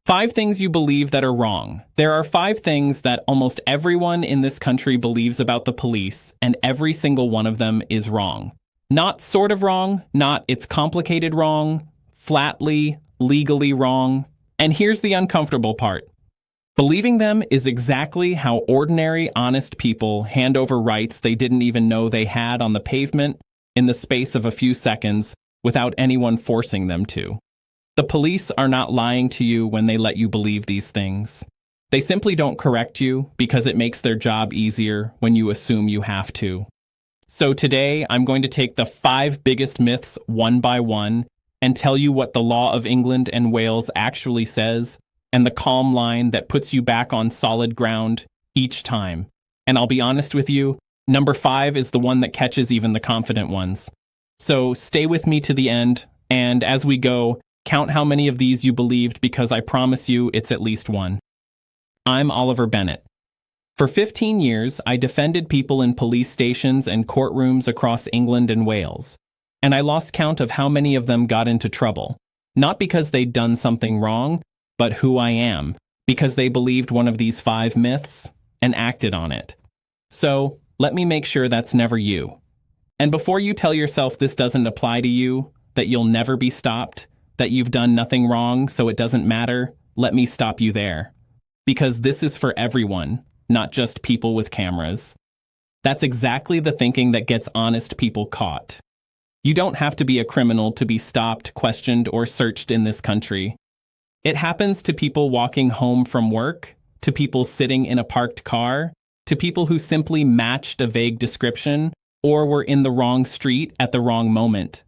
5 things you believe that are wrong. There are 5 things that almost everyone in this country believes about the police, and every single one of them is wrong. Not sort of wrong, not it's complicated wrong, flatly, legally wrong. And here's the uncomfortable part. Believing them is exactly how ordinary, honest people hand over rights they didn't even know they had on the pavement in the space of a few seconds without anyone forcing them to. The police are not lying to you when they let you believe these things. They simply don't correct you because it makes their job easier when you assume you have to. So today, I'm going to take the 5 biggest myths one by one and tell you what the law of England and Wales actually says and the calm line that puts you back on solid ground each time. And I'll be honest with you, number 5 is the one that catches even the confident ones. So stay with me to the end, and as we go, count how many of these you believed because I promise you it's at least one. I'm Oliver Bennett. For 15 years, I defended people in police stations and courtrooms across England and Wales, and I lost count of how many of them got into trouble, not because they'd done something wrong, but who I am, because they believed one of these 5 myths and acted on it. So, let me make sure that's never you. And before you tell yourself this doesn't apply to you, that you'll never be stopped, that you've done nothing wrong so it doesn't matter, let me stop you there. Because this is for everyone, not just people with cameras. That's exactly the thinking that gets honest people caught. You don't have to be a criminal to be stopped, questioned, or searched in this country. It happens to people walking home from work, to people sitting in a parked car, to people who simply matched a vague description or were in the wrong street at the wrong moment.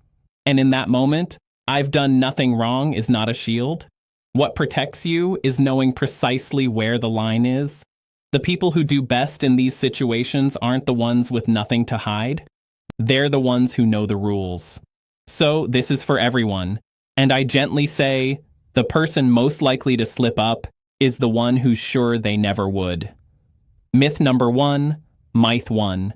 And in that moment, I've done nothing wrong is not a shield. What protects you is knowing precisely where the line is. The people who do best in these situations aren't the ones with nothing to hide. They're the ones who know the rules. So this is for everyone. And I gently say, the person most likely to slip up is the one who's sure they never would. Myth number 1, Myth 1.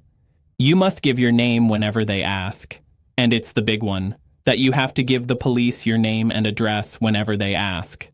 You must give your name whenever they ask. And it's the big one. That you have to give the police your name and address whenever they ask.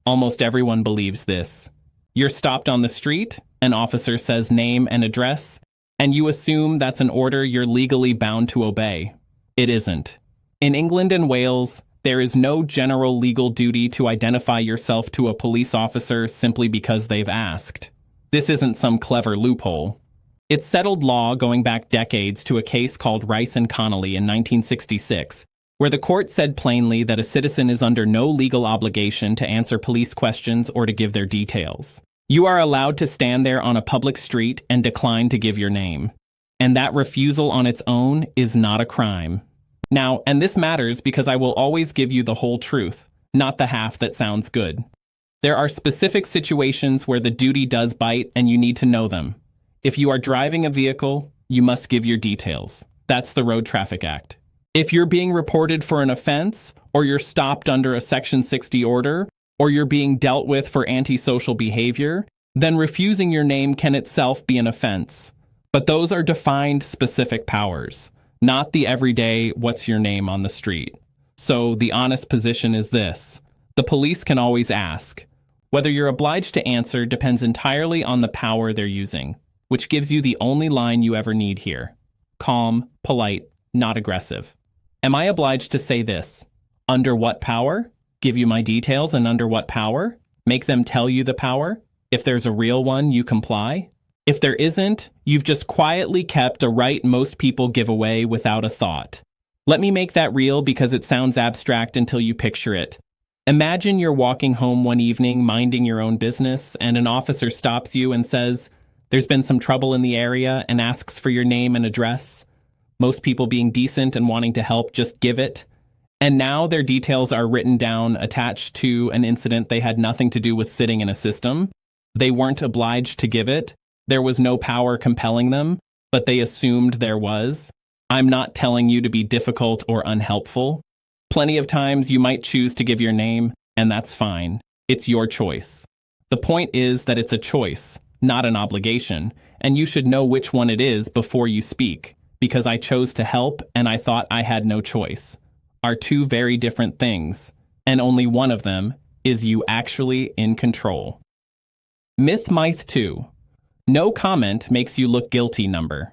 Almost everyone believes this. You're stopped on the street, an officer says name and address, and you assume that's an order you're legally bound to obey. It isn't. In England and Wales, there is no general legal duty to identify yourself to a police officer simply because they've asked. This isn't some clever loophole. It's settled law going back decades to a case called Rice and Connolly in 1966, where the court said plainly that a citizen is under no legal obligation to answer police questions or to give their details. You are allowed to stand there on a public street and decline to give your name. And that refusal on its own is not a crime. Now, and this matters because I will always give you the whole truth, not the half that sounds good. There are specific situations where the duty does bite and you need to know them. If you are driving a vehicle, you must give your details. That's the Road Traffic Act. If you're being reported for an offense, or you're stopped under a Section 60 order, or you're being dealt with for antisocial behavior, then refusing your name can itself be an offense. But those are defined specific powers, not the everyday what's your name on the street. So the honest position is this. The police can always ask. Whether you're obliged to answer depends entirely on the power they're using, which gives you the only line you ever need here. Calm, polite, not aggressive. Am I obliged to say this? Under what power? Give you my details and under what power? Make them tell you the power? If there's a real one, you comply? If there isn't, you've just quietly kept a right most people give away without a thought. Let me make that real because it sounds abstract until you picture it. Imagine you're walking home one evening minding your own business and an officer stops you and says, "There's been some trouble in the area," and asks for your name and address. Most people being decent and wanting to help just give it. And now their details are written down attached to an incident they had nothing to do with sitting in a system. They weren't obliged to give it. There was no power compelling them, but they assumed there was. I'm not telling you to be difficult or unhelpful. Plenty of times you might choose to give your name, and that's fine. It's your choice. The point is that it's a choice, not an obligation, and you should know which one it is before you speak. Because I chose to help and I thought I had no choice, are 2 very different things, and only one of them Is you actually in control? Myth 2. No comment makes you look guilty number.